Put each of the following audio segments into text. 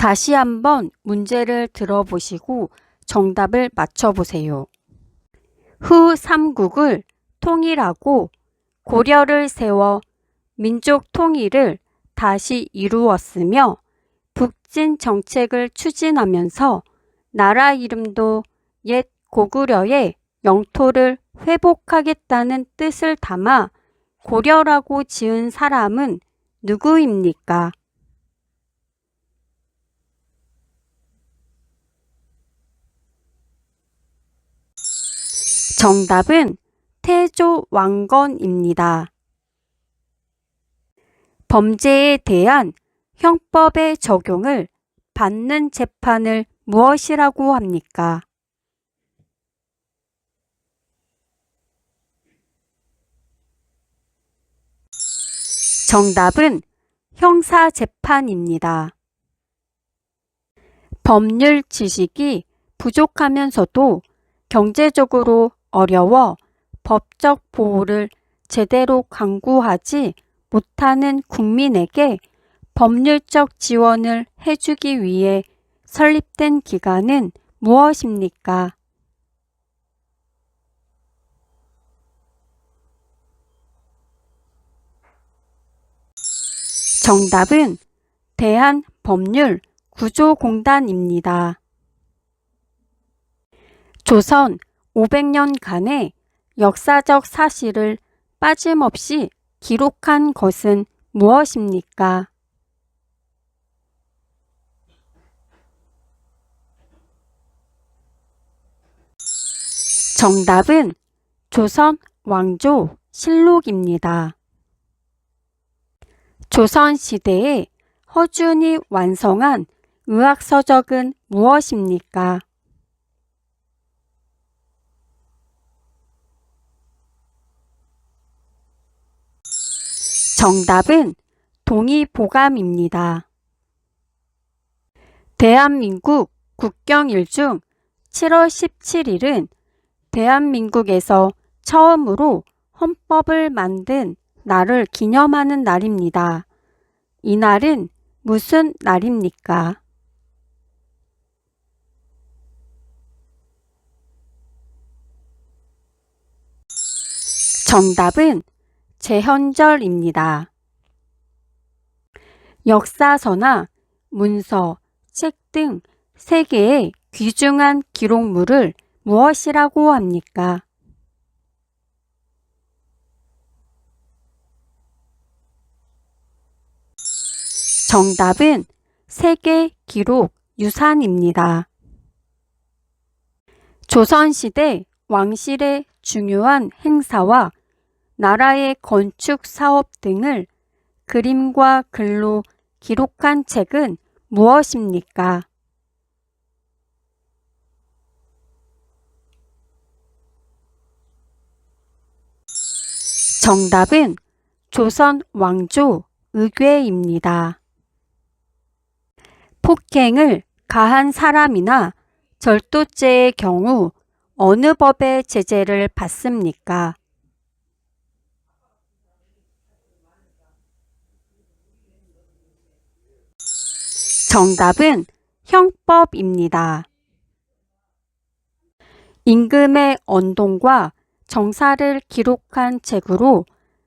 다시 한번 문제를 들어보시고 정답을 맞춰보세요. 후 삼국을 통일하고 고려를 세워 민족 통일을 다시 이루었으며 북진 정책을 추진하면서 나라 이름도 옛 고구려의 영토를 회복하겠다는 뜻을 담아 고려라고 지은 사람은 누구입니까? 정답은 태조 왕건입니다. 범죄에 대한 형법의 적용을 받는 재판을 무엇이라고 합니까? 정답은 형사재판입니다. 법률 지식이 부족하면서도 경제적으로 어려워 법적 보호를 제대로 강구하지 못하는 국민에게 법률적 지원을 해주기 위해 설립된 기관은 무엇입니까? 정답은 대한법률구조공단입니다. 조선 500년간의 역사적 사실을 빠짐없이 기록한 것은 무엇입니까? 정답은 조선 왕조 실록입니다. 조선시대에 허준이 완성한 의학서적은 무엇입니까? 정답은 동의보감입니다. 대한민국 국경일 중 7월 17일은 대한민국에서 처음으로 헌법을 만든 날을 기념하는 날입니다. 이 날은 무슨 날입니까? 정답은 제헌절입니다. 역사서나 문서, 책 등 세계의 귀중한 기록물을 무엇이라고 합니까? 정답은 세계 기록 유산입니다. 조선시대 왕실의 중요한 행사와 나라의 건축 사업 등을 그림과 글로 기록한 책은 무엇입니까? 정답은 조선 왕조 의궤입니다. 폭행을 가한 사람이나 절도죄의 경우 어느 법의 제재를 받습니까? 정답은 형법입니다. 임금의 언동과 정사를 기록한 책으로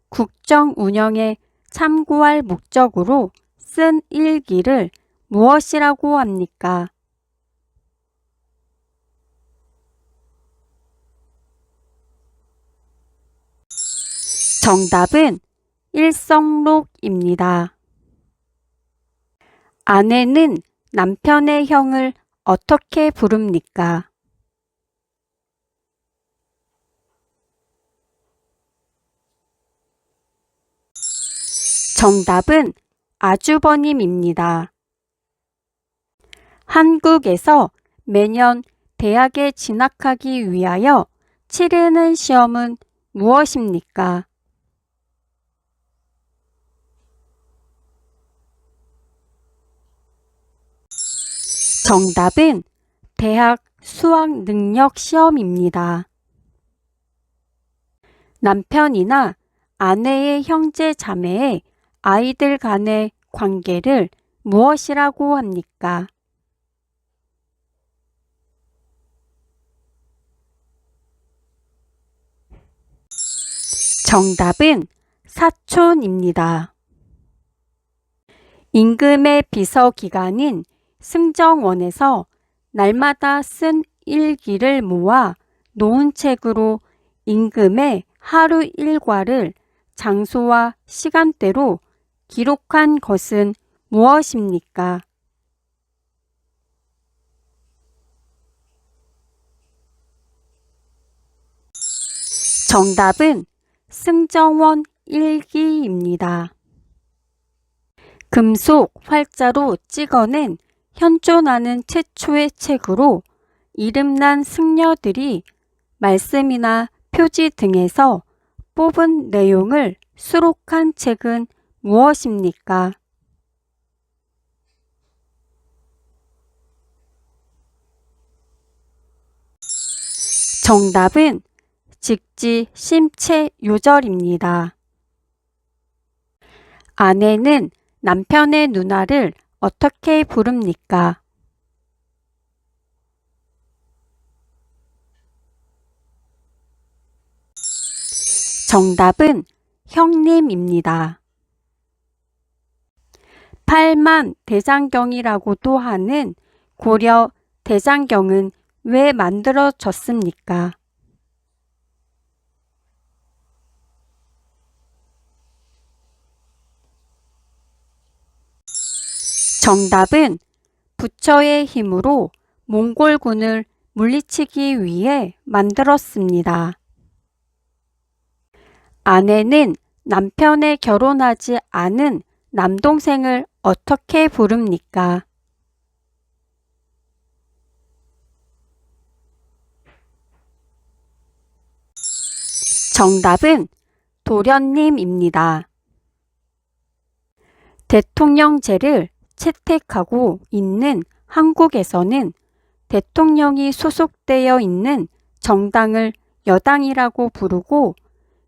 국정 운영에 참고할 목적으로 쓴 일기를 무엇이라고 합니까? 정답은 일성록입니다. 아내는 남편의 형을 어떻게 부릅니까? 정답은 아주버님입니다. 한국에서 매년 대학에 진학하기 위하여 치르는 시험은 무엇입니까? 정답은 대학 수학능력시험입니다. 남편이나 아내의 형제 자매의 아이들 간의 관계를 무엇이라고 합니까? 정답은 사촌입니다. 임금의 비서기관인 승정원에서 날마다 쓴 일기를 모아 놓은 책으로 임금의 하루 일과를 장소와 시간대로 기록한 것은 무엇입니까? 정답은 승정원 일기입니다. 금속 활자로 찍어낸 현존하는 최초의 책으로 이름난 승려들이 말씀이나 표지 등에서 뽑은 내용을 수록한 책은 무엇입니까? 정답은 직지 심체 요절입니다. 아내는 남편의 누나를 어떻게 부릅니까? 정답은 형님입니다. 팔만 대장경이라고도 하는 고려 대장경은 왜 만들어졌습니까? 정답은 부처의 힘으로 몽골군을 물리치기 위해 만들었습니다. 아내는 남편의 결혼하지 않은 남동생을 어떻게 부릅니까? 정답은 도련님입니다. 대통령제를 채택하고 있는 한국에서는 대통령이 소속되어 있는 정당을 여당이라고 부르고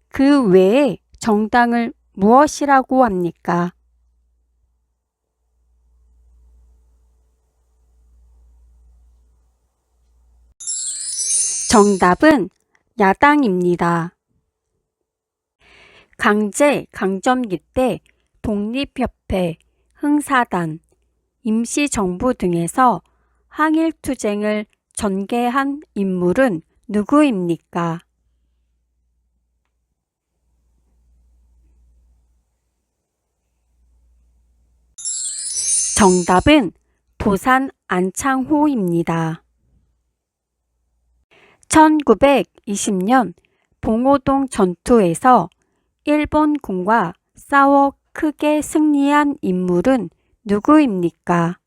그 외의 정당을 무엇이라고 합니까? 정답은 야당입니다. 강점기 때 독립협회, 흥사단, 임시정부 등에서 항일투쟁을 전개한 인물은 누구입니까? 정답은 도산 안창호입니다. 1920년 봉오동 전투에서 일본군과 싸워 크게 승리한 인물은 누구입니까?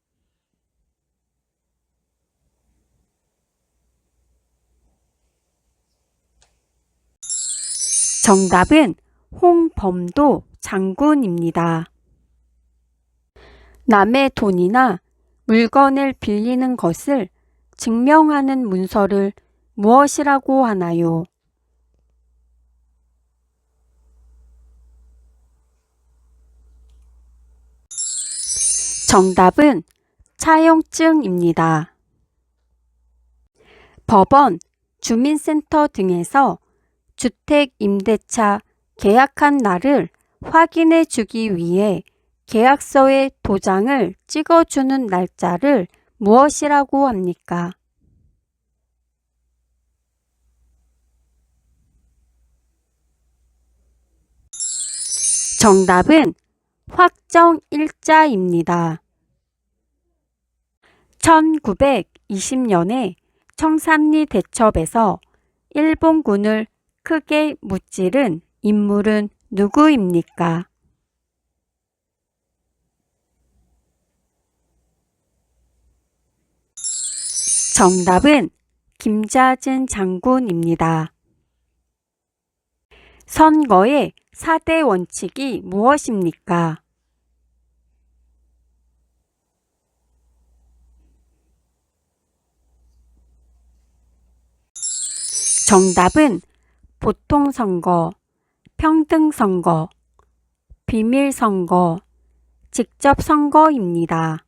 정답은 홍범도 장군입니다. 남의 돈이나 물건을 빌리는 것을 증명하는 문서를 무엇이라고 하나요? 정답은 차용증입니다. 법원, 주민센터 등에서 주택 임대차 계약한 날을 확인해 주기 위해 계약서에 도장을 찍어주는 날짜를 무엇이라고 합니까? 정답은 확정일자입니다. 1920년에 청산리 대첩에서 일본군을 크게 무찌른 인물은 누구입니까? 정답은 김자진 장군입니다. 선거의 4대 원칙이 무엇입니까? 정답은 보통선거, 평등선거, 비밀선거, 직접 선거입니다.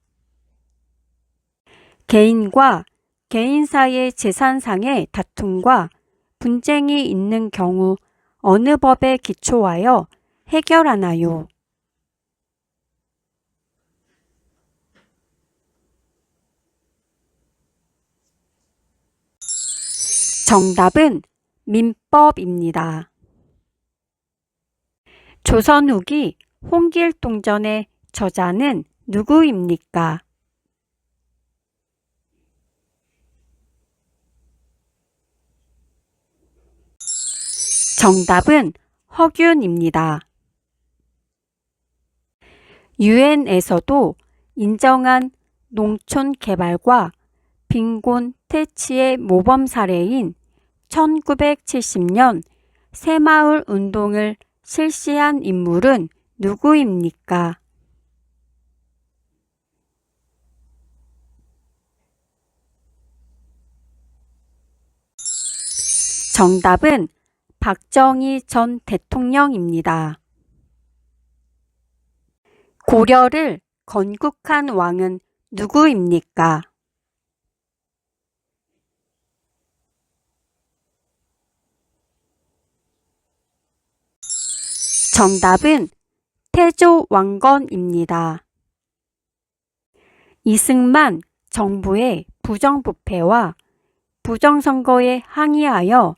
개인과 개인 사이의 재산상의 다툼과 분쟁이 있는 경우 어느 법에 기초하여 해결하나요? 정답은 민법입니다. 조선 후기 홍길동전의 저자는 누구입니까? 정답은 허균입니다. 유엔에서도 인정한 농촌 개발과 빈곤 퇴치의 모범 사례인 1970년 새마을 운동을 실시한 인물은 누구입니까? 정답은 박정희 전 대통령입니다. 고려를 건국한 왕은 누구입니까? 정답은 태조왕건입니다. 이승만 정부의 부정부패와 부정선거에 항의하여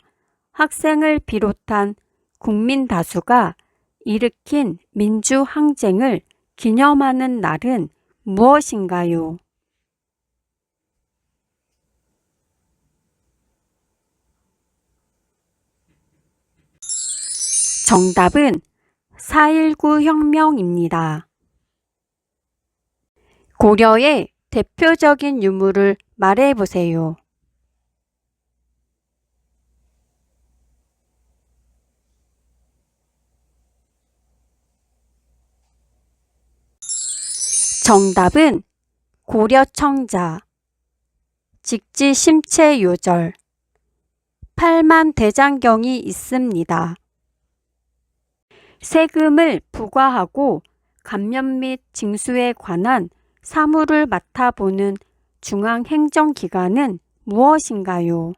학생을 비롯한 국민 다수가 일으킨 민주항쟁을 기념하는 날은 무엇인가요? 정답은 4.19 혁명입니다. 고려의 대표적인 유물을 말해보세요. 정답은 고려청자, 직지심체요절, 팔만대장경이 있습니다. 세금을 부과하고 감면 및 징수에 관한 사무를 맡아보는 중앙행정기관은 무엇인가요?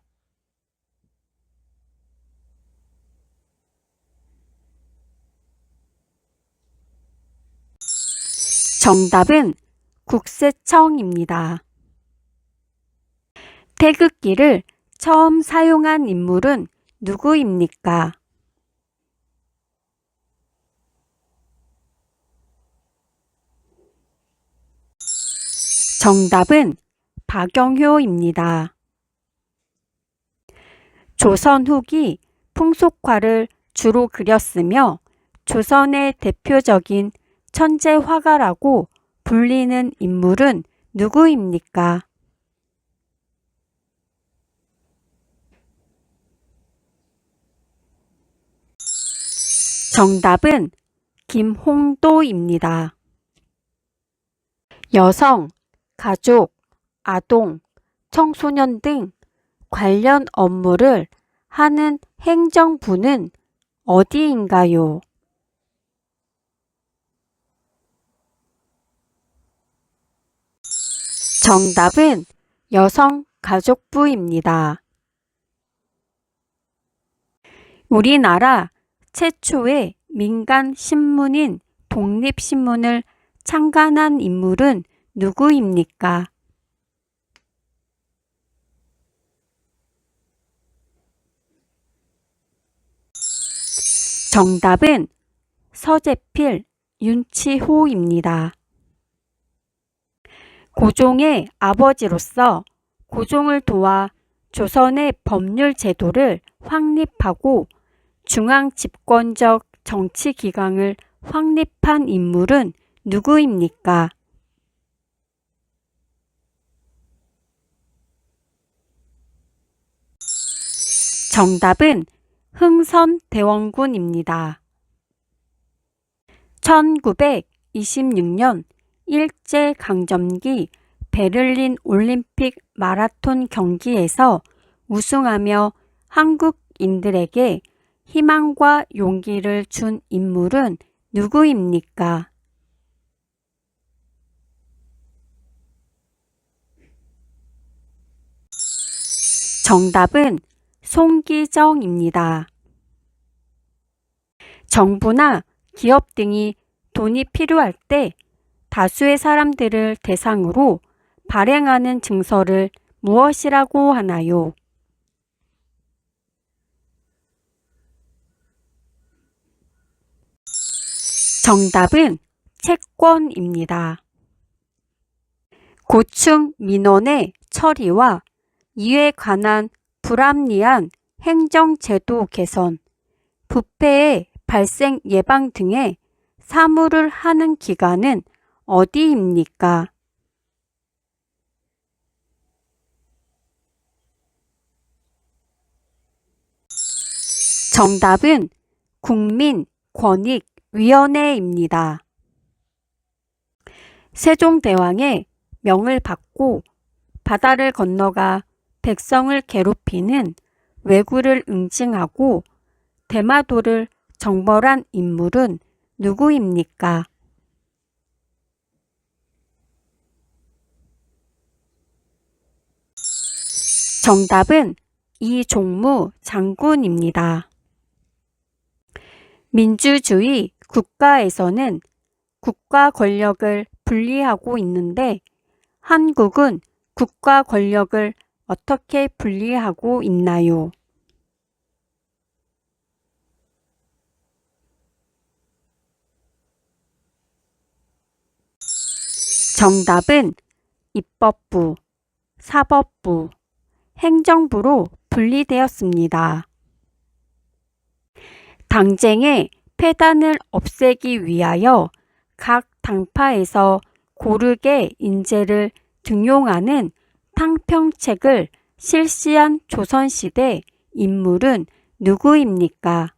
정답은 국세청입니다. 태극기를 처음 사용한 인물은 누구입니까? 정답은 박영효입니다. 조선 후기 풍속화를 주로 그렸으며 조선의 대표적인 천재 화가라고 불리는 인물은 누구입니까? 정답은 김홍도입니다. 여성, 가족, 아동, 청소년 등 관련 업무를 하는 행정부는 어디인가요? 정답은 여성가족부입니다. 우리나라 최초의 민간 신문인 독립신문을 창간한 인물은 누구입니까? 정답은 서재필, 윤치호입니다. 고종의 아버지로서 고종을 도와 조선의 법률 제도를 확립하고 중앙 집권적 정치 기강을 확립한 인물은 누구입니까? 정답은 흥선대원군입니다. 1926년 일제강점기 베를린 올림픽 마라톤 경기에서 우승하며 한국인들에게 희망과 용기를 준 인물은 누구입니까? 정답은 송기정입니다. 정부나 기업 등이 돈이 필요할 때 다수의 사람들을 대상으로 발행하는 증서를 무엇이라고 하나요? 정답은 채권입니다. 고충 민원의 처리와 이에 관한 불합리한 행정제도 개선, 부패의 발생 예방 등의 사무를 하는 기관은 어디입니까? 정답은 국민권익위원회입니다. 세종대왕의 명을 받고 바다를 건너가 백성을 괴롭히는 왜구를 응징하고 대마도를 정벌한 인물은 누구입니까? 정답은 이종무 장군입니다. 민주주의 국가에서는 국가 권력을 분리하고 있는데 한국은 국가 권력을 어떻게 분리하고 있나요? 정답은 입법부, 사법부, 행정부로 분리되었습니다. 당쟁의 폐단을 없애기 위하여 각 당파에서 고르게 인재를 등용하는 탕평책을 실시한 조선시대 인물은 누구입니까?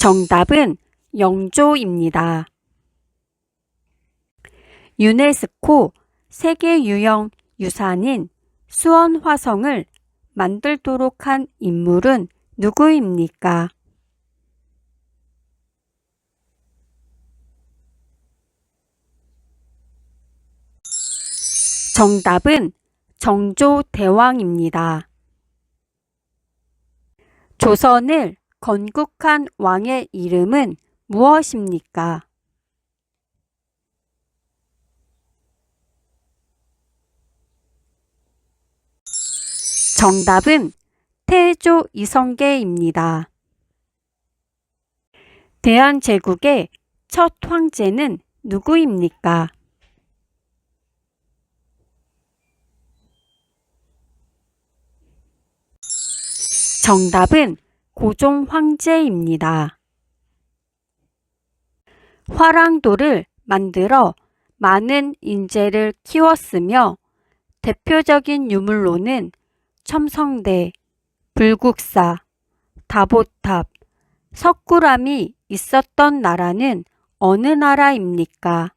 정답은 영조입니다. 유네스코 세계유형 유산인 수원화성을 만들도록 한 인물은 누구입니까? 정답은 정조대왕입니다. 조선을 건국한 왕의 이름은 무엇입니까? 정답은 태조 이성계입니다. 대한제국의 첫 황제는 누구입니까? 정답은 고종 황제입니다. 화랑도를 만들어 많은 인재를 키웠으며 대표적인 유물로는 첨성대, 불국사, 다보탑, 석굴암이 있었던 나라는 어느 나라입니까?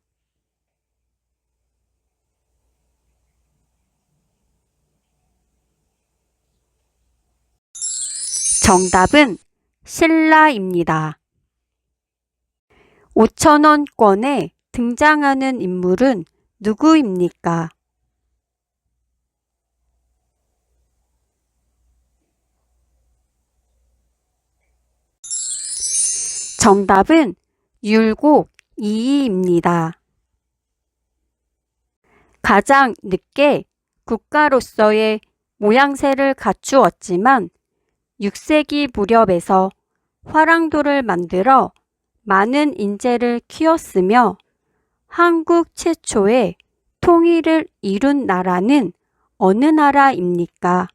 정답은 신라입니다. 5,000원권에 등장하는 인물은 누구입니까? 정답은 율곡 이이입니다. 가장 늦게 국가로서의 모양새를 갖추었지만 6세기 무렵에서 화랑도를 만들어 많은 인재를 키웠으며 한국 최초의 통일을 이룬 나라는 어느 나라입니까?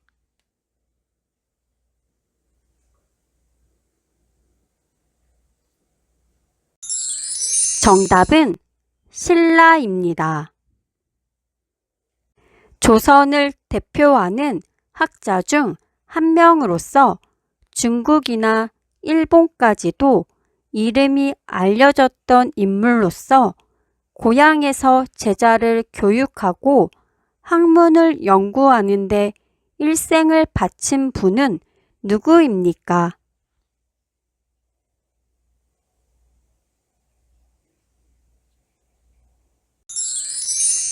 정답은 신라입니다. 조선을 대표하는 학자 중 한 명으로서 중국이나 일본까지도 이름이 알려졌던 인물로서 고향에서 제자를 교육하고 학문을 연구하는 데 일생을 바친 분은 누구입니까?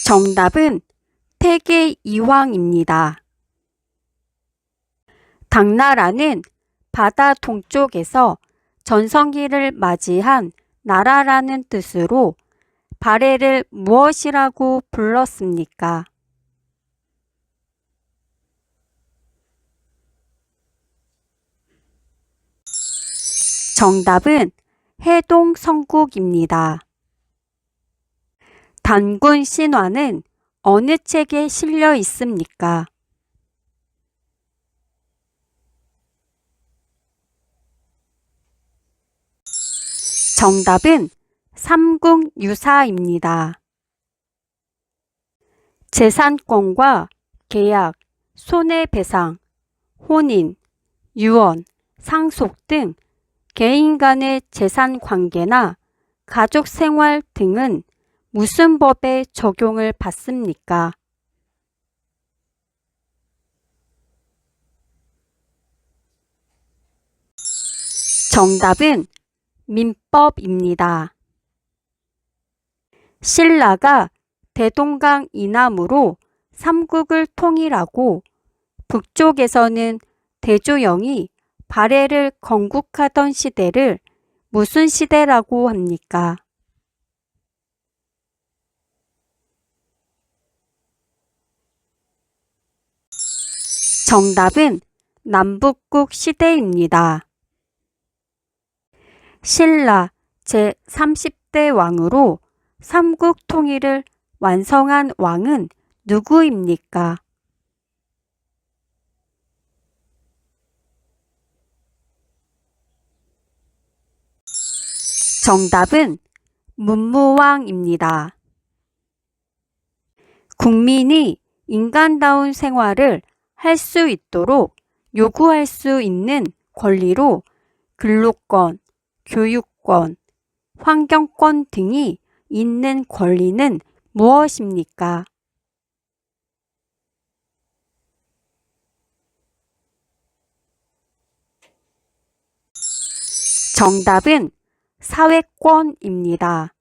정답은 태계 이황입니다. 당나라는 바다 동쪽에서 전성기를 맞이한 나라라는 뜻으로 발해를 무엇이라고 불렀습니까? 정답은 해동성국입니다. 단군 신화는 어느 책에 실려 있습니까? 정답은 삼국유사입니다. 재산권과 계약, 손해배상, 혼인, 유언, 상속 등 개인 간의 재산 관계나 가족 생활 등은 무슨 법에 적용을 받습니까? 정답은 민법입니다. 신라가 대동강 이남으로 삼국을 통일하고 북쪽에서는 대조영이 발해를 건국하던 시대를 무슨 시대라고 합니까? 정답은 남북국 시대입니다. 신라 제30대 왕으로 삼국 통일을 완성한 왕은 누구입니까? 정답은 문무왕입니다. 국민이 인간다운 생활을 할 수 있도록 요구할 수 있는 권리로 근로권, 교육권, 환경권 등이 있는 권리는 무엇입니까? 정답은 사회권입니다.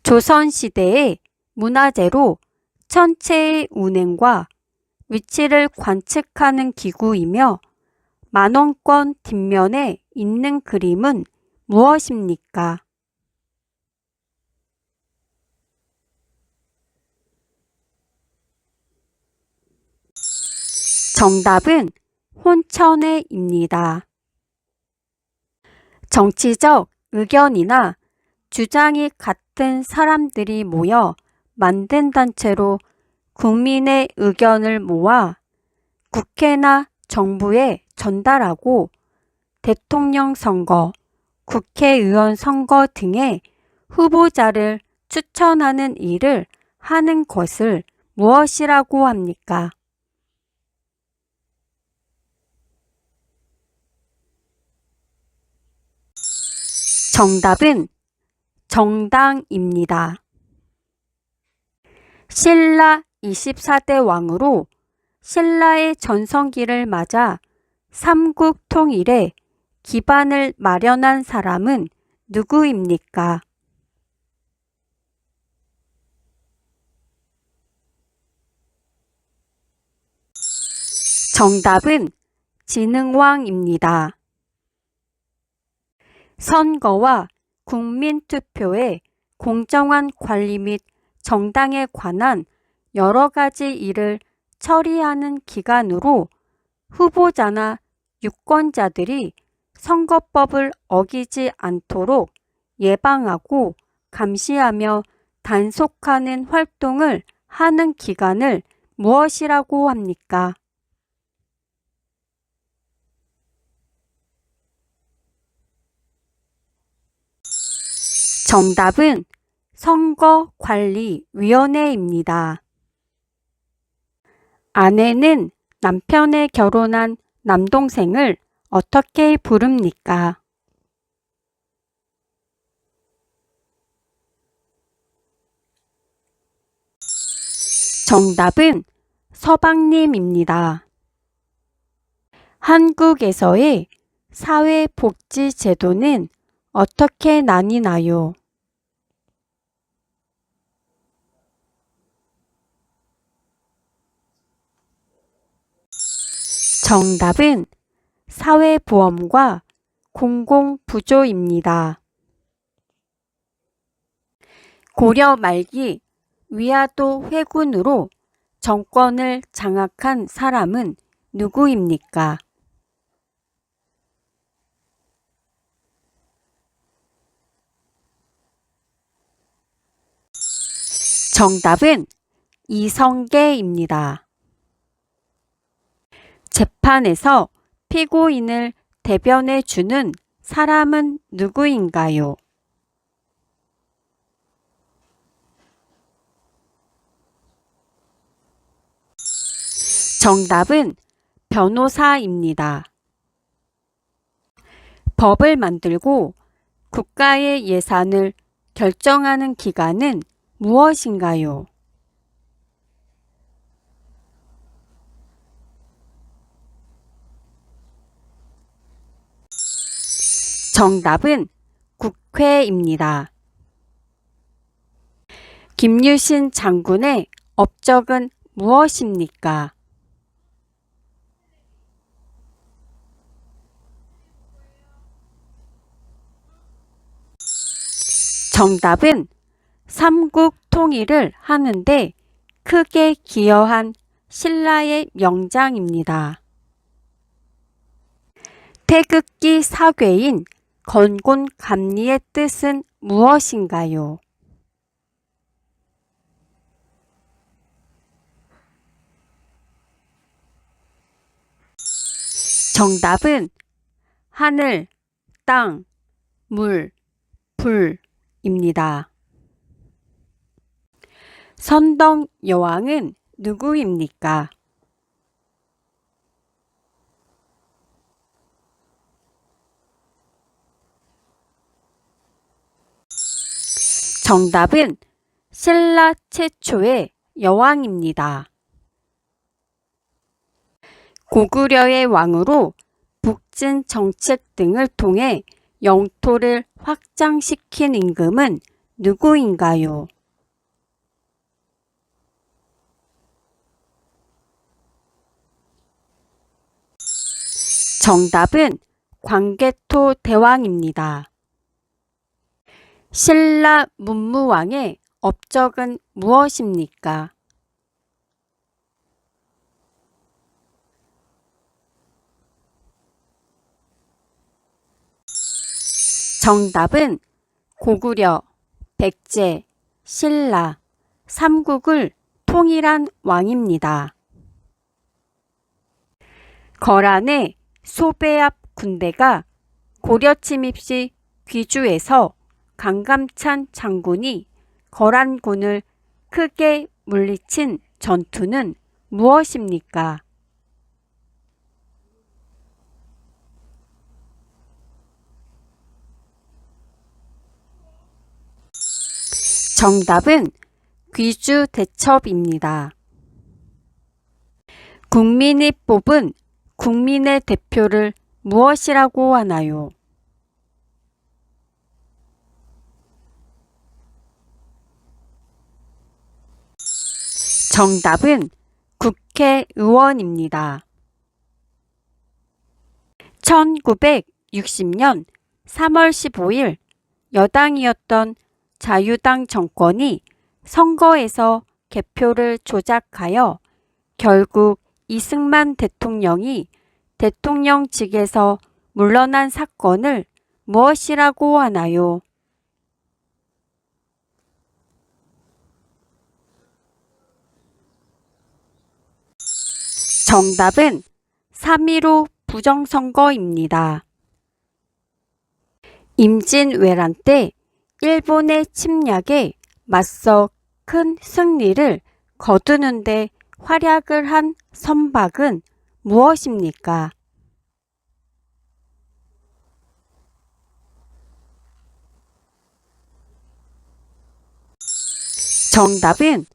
조선시대의 문화재로 천체의 운행과 위치를 관측하는 기구이며 만원권 뒷면에 있는 그림은 무엇입니까? 정답은 혼천해입니다. 정치적 의견이나 주장이 같은 사람들이 모여 만든 단체로 국민의 의견을 모아 국회나 정부에 전달하고 대통령 선거, 국회의원 선거 등의 후보자를 추천하는 일을 하는 것을 무엇이라고 합니까? 정답은 정당입니다. 신라 24대 왕으로 신라의 전성기를 맞아 삼국 통일에 기반을 마련한 사람은 누구입니까? 정답은 진흥왕입니다. 선거와 국민투표의 공정한 관리 및 정당에 관한 여러 가지 일을 처리하는 기관으로 후보자나 유권자들이 선거법을 어기지 않도록 예방하고 감시하며 단속하는 활동을 하는 기관을 무엇이라고 합니까? 정답은 선거관리위원회입니다. 아내는 남편의 결혼한 남동생을 어떻게 부릅니까? 정답은 서방님입니다. 한국에서의 사회복지제도는 어떻게 나뉘나요? 정답은 사회보험과 공공부조입니다. 고려 말기 위화도 회군으로 정권을 장악한 사람은 누구입니까? 정답은 이성계입니다. 재판에서 피고인을 대변해 주는 사람은 누구인가요? 정답은 변호사입니다. 법을 만들고 국가의 예산을 결정하는 기관은 무엇인가요? 정답은 국회입니다. 김유신 장군의 업적은 무엇입니까? 정답은 삼국 통일을 하는데 크게 기여한 신라의 명장입니다. 태극기 사괴인 건곤감리의 뜻은 무엇인가요? 정답은 하늘, 땅, 물, 불입니다. 선덕 여왕은 누구입니까? 정답은 신라 최초의 여왕입니다. 고구려의 왕으로 북진 정책 등을 통해 영토를 확장시킨 임금은 누구인가요? 정답은 광개토 대왕입니다. 신라 문무왕의 업적은 무엇입니까? 정답은 고구려, 백제, 신라, 삼국을 통일한 왕입니다. 거란의 소배압 군대가 고려 침입 시 귀주에서 강감찬 장군이 거란군을 크게 물리친 전투는 무엇입니까? 정답은 귀주 대첩입니다. 국민이 뽑은 국민의 대표를 무엇이라고 하나요? 정답은 국회의원입니다. 1960년 3월 15일 여당이었던 자유당 정권이 선거에서 개표를 조작하여 결국 이승만 대통령이 대통령직에서 물러난 사건을 무엇이라고 하나요? 정답은 3.15 부정선거입니다. 임진왜란 때 일본의 침략에 맞서 큰 승리를 거두는 데 활약을 한 선박은 무엇입니까? 정답은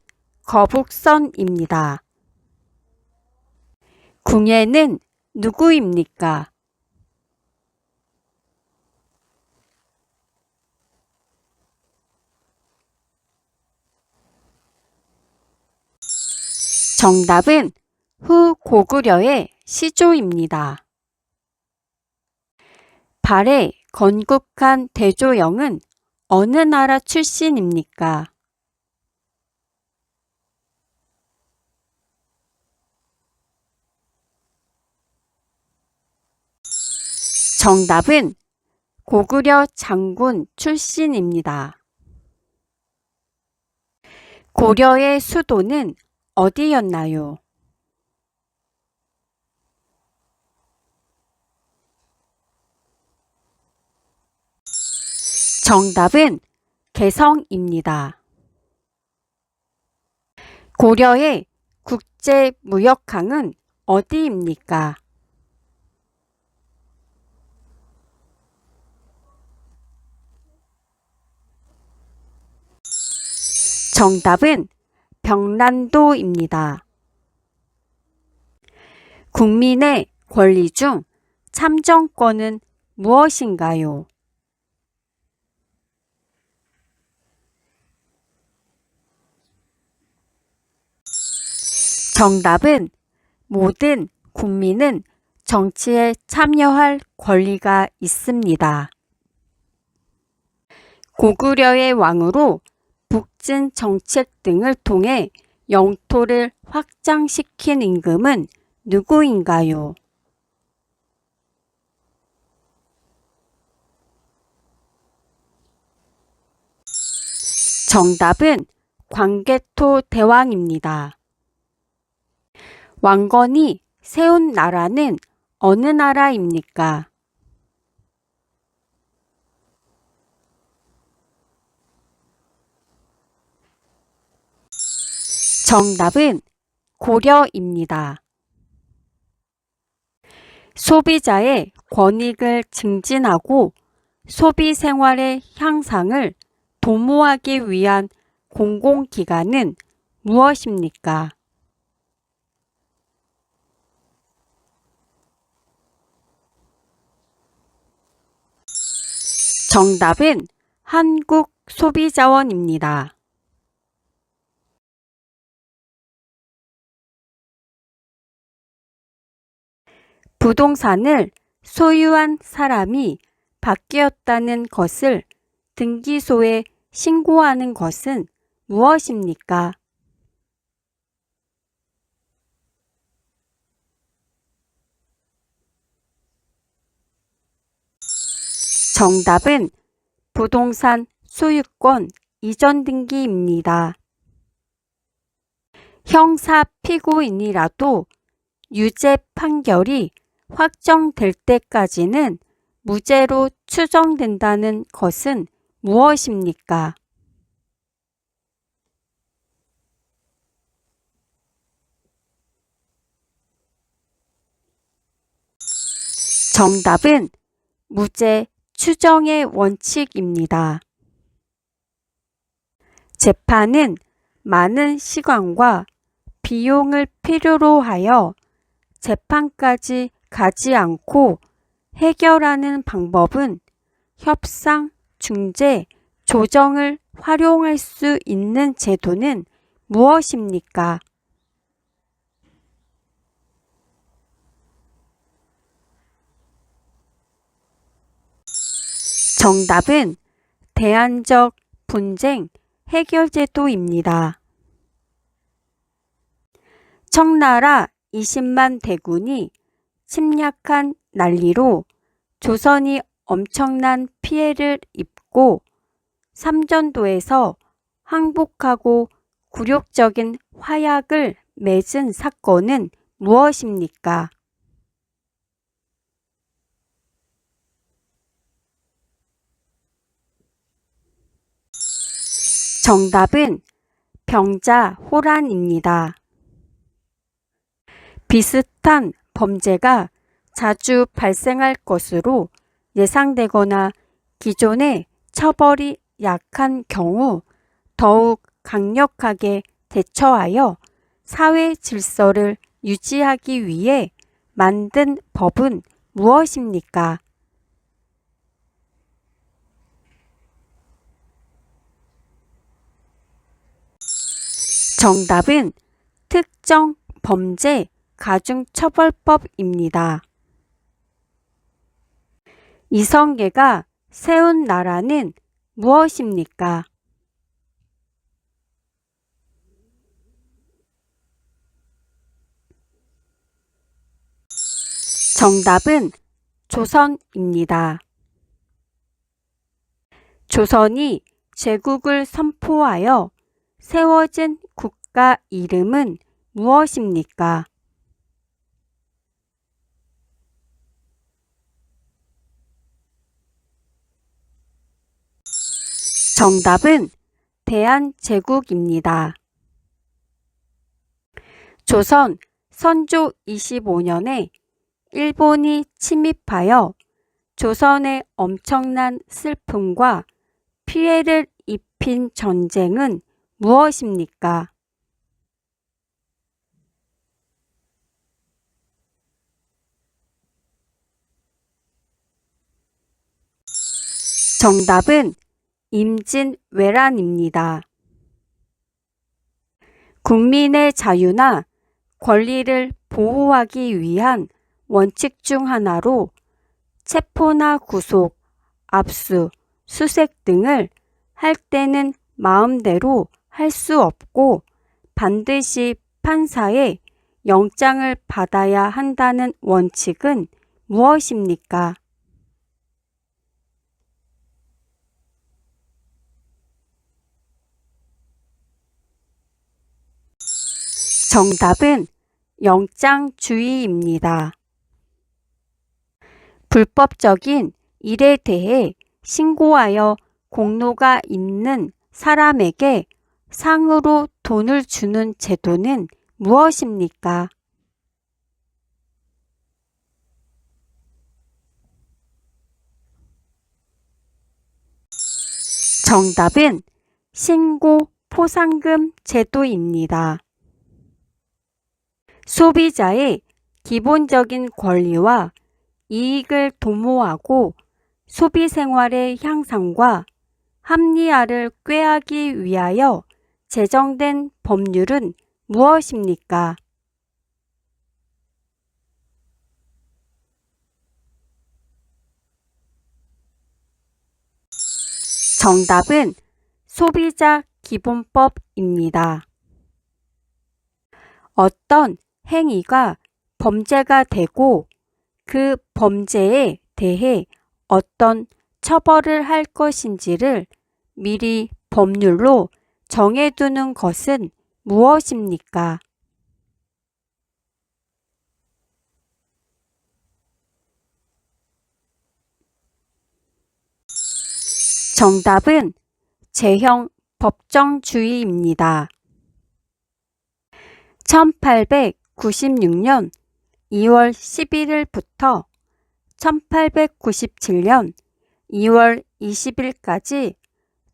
거북선입니다. 궁예는 누구입니까? 정답은 후고구려의 시조입니다. 발해 건국한 대조영은 어느 나라 출신입니까? 정답은 고구려 장군 출신입니다. 고려의 수도는 어디였나요? 정답은 개성입니다. 고려의 국제무역항은 어디입니까? 정답은 병란도입니다. 국민의 권리 중 참정권은 무엇인가요? 정답은 모든 국민은 정치에 참여할 권리가 있습니다. 고구려의 왕으로 북진 정책 등을 통해 영토를 확장시킨 임금은 누구인가요? 정답은 광개토 대왕입니다. 왕건이 세운 나라는 어느 나라입니까? 정답은 고려입니다. 소비자의 권익을 증진하고 소비 생활의 향상을 도모하기 위한 공공기관은 무엇입니까? 정답은 한국소비자원입니다. 부동산을 소유한 사람이 바뀌었다는 것을 등기소에 신고하는 것은 무엇입니까? 정답은 부동산 소유권 이전 등기입니다. 형사 피고인이라도 유죄 판결이 확정될 때까지는 무죄로 추정된다는 것은 무엇입니까? 정답은 무죄 추정의 원칙입니다. 재판은 많은 시간과 비용을 필요로 하여 재판까지 가지 않고 해결하는 방법은 협상, 중재, 조정을 활용할 수 있는 제도는 무엇입니까? 정답은 대안적 분쟁 해결제도입니다. 청나라 20만 대군이 침략한 난리로 조선이 엄청난 피해를 입고 삼전도에서 항복하고 굴욕적인 화약을 맺은 사건은 무엇입니까? 정답은 병자호란입니다. 비슷한 범죄가 자주 발생할 것으로 예상되거나 기존의 처벌이 약한 경우 더욱 강력하게 대처하여 사회 질서를 유지하기 위해 만든 법은 무엇입니까? 정답은 특정 범죄 가중처벌법입니다. 이성계가 세운 나라는 무엇입니까? 정답은 조선입니다. 조선이 제국을 선포하여 세워진 국가 이름은 무엇입니까? 정답은 대한제국입니다. 조선 선조 25년에 일본이 침입하여 조선에 엄청난 슬픔과 피해를 입힌 전쟁은 무엇입니까? 정답은 임진왜란입니다. 국민의 자유나 권리를 보호하기 위한 원칙 중 하나로 체포나 구속, 압수, 수색 등을 할 때는 마음대로 할 수 없고 반드시 판사의 영장을 받아야 한다는 원칙은 무엇입니까? 정답은 영장주의입니다. 불법적인 일에 대해 신고하여 공로가 있는 사람에게 상으로 돈을 주는 제도는 무엇입니까? 정답은 신고 포상금 제도입니다. 소비자의 기본적인 권리와 이익을 도모하고 소비 생활의 향상과 합리화를 꾀하기 위하여 제정된 법률은 무엇입니까? 정답은 소비자 기본법입니다. 어떤 행위가 범죄가 되고 그 범죄에 대해 어떤 처벌을 할 것인지를 미리 법률로 정해두는 것은 무엇입니까? 정답은 제형 법정주의입니다. 1896년 2월 11일부터 1897년 2월 20일까지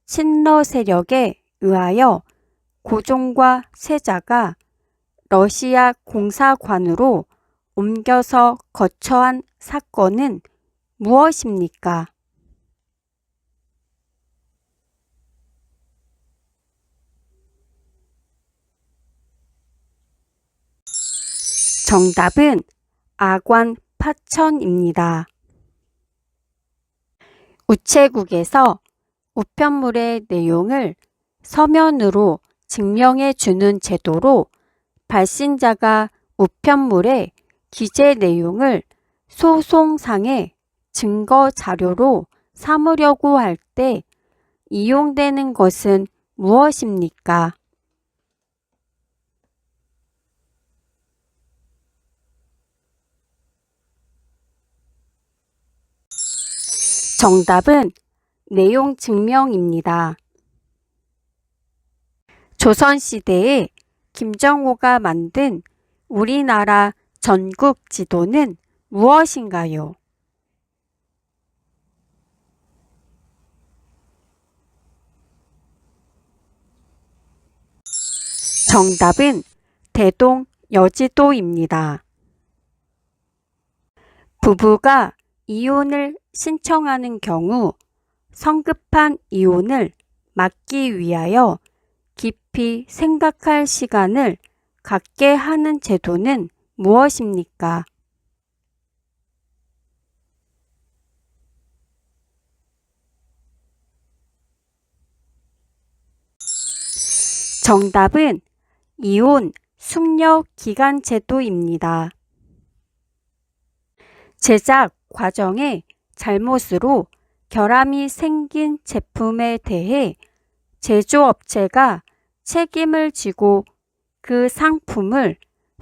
친러 세력에 의하여 고종과 세자가 러시아 공사관으로 옮겨서 거처한 사건은 무엇입니까? 정답은 아관 파천입니다. 우체국에서 우편물의 내용을 서면으로 증명해 주는 제도로 발신자가 우편물의 기재 내용을 소송상의 증거 자료로 삼으려고 할 때 이용되는 것은 무엇입니까? 정답은 내용 증명입니다. 조선시대에 김정호가 만든 우리나라 전국 지도는 무엇인가요? 정답은 대동여지도입니다. 부부가 이혼을 신청하는 경우 성급한 이혼을 막기 위하여 깊이 생각할 시간을 갖게 하는 제도는 무엇입니까? 정답은 이온 숙려 기간 제도입니다. 제작 과정의 잘못으로 결함이 생긴 제품에 대해 제조업체가 책임을 지고 그 상품을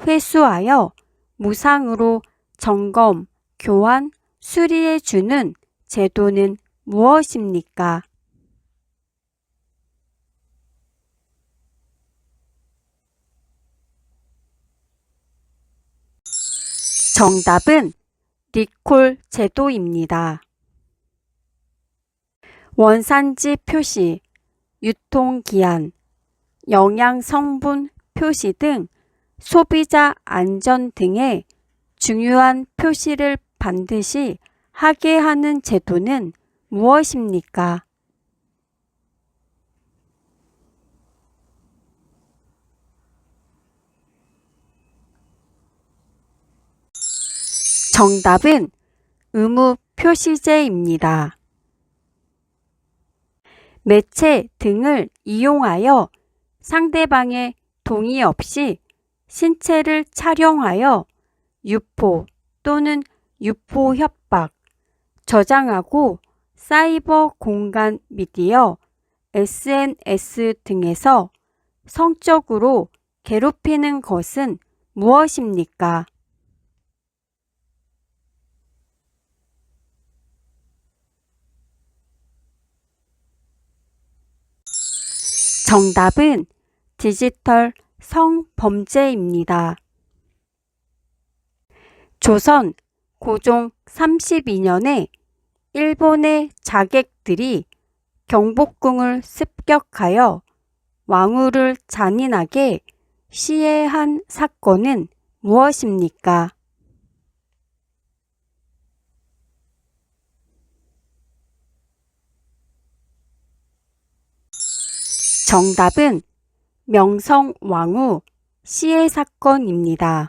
회수하여 무상으로 점검, 교환, 수리해 주는 제도는 무엇입니까? 정답은 리콜 제도입니다. 원산지 표시, 유통기한, 영양 성분 표시 등 소비자 안전 등의 중요한 표시를 반드시 하게 하는 제도는 무엇입니까? 정답은 의무 표시제입니다. 매체 등을 이용하여 상대방의 동의 없이 신체를 촬영하여 유포 또는 유포 협박, 저장하고 사이버 공간 미디어, SNS 등에서 성적으로 괴롭히는 것은 무엇입니까? 정답은 디지털 성범죄입니다. 조선 고종 32년에 일본의 자객들이 경복궁을 습격하여 왕후를 잔인하게 시해한 사건은 무엇입니까? 정답은 명성왕후 시해 사건입니다.